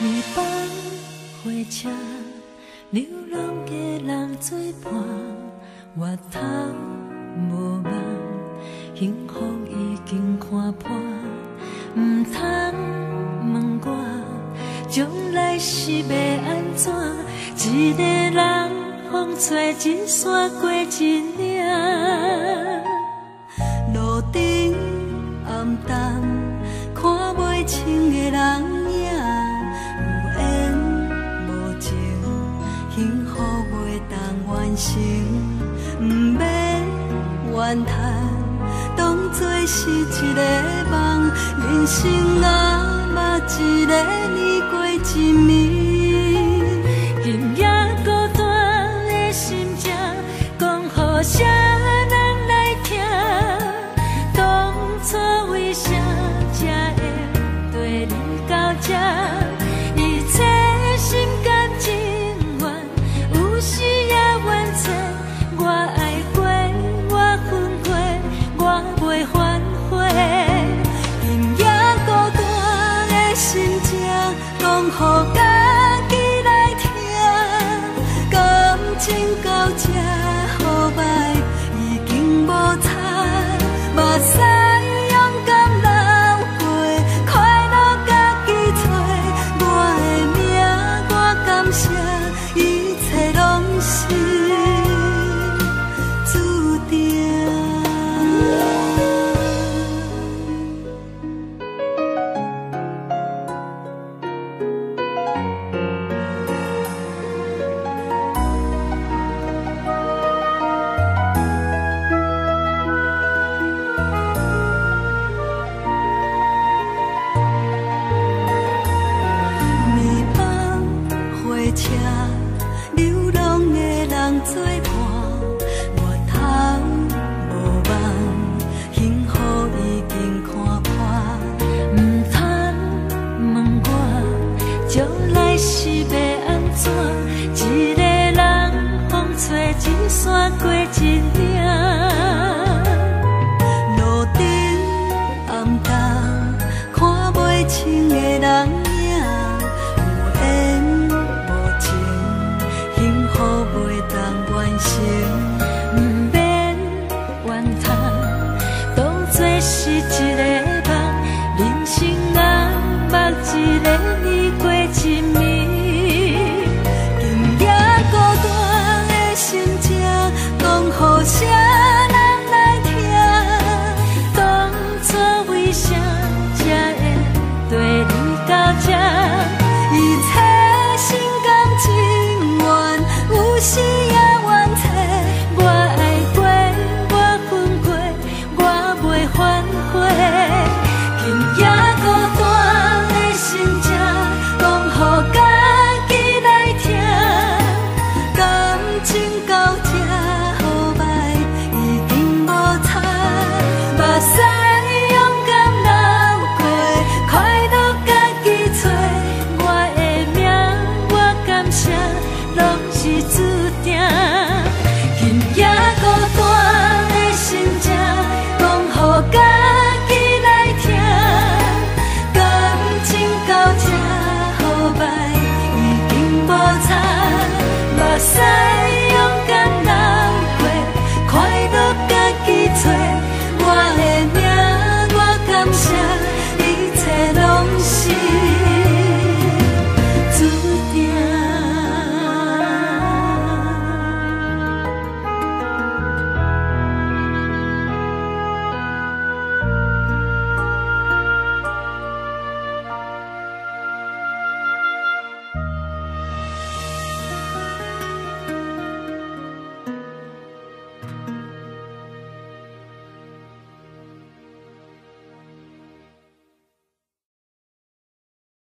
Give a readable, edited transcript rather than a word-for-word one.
暝밤火车，流浪的人作伴，越头无望，幸福已经看破，唔通问我将来是要安怎？一个人风吹一山过一岭，路顶暗淡，看袂清的人影，有缘无情，幸福袂当完成，不免怨叹，当作是一个梦，人生啊嘛一个年过一暝，今夜孤单的心情，讲予啥人来听？当初为啥才会对你到这？一切心甘情愿，有时也冤错。我爱过，我分过，我袂反悔。今夜孤单的心情，讲予家己来听。感情到这好歹，已经无差，目屎勇敢流过，快乐家己找。我的命，我感谢，一切拢是注定。暝밤火车，流浪的人作伴，越头无望，幸福已经看破，唔通问我将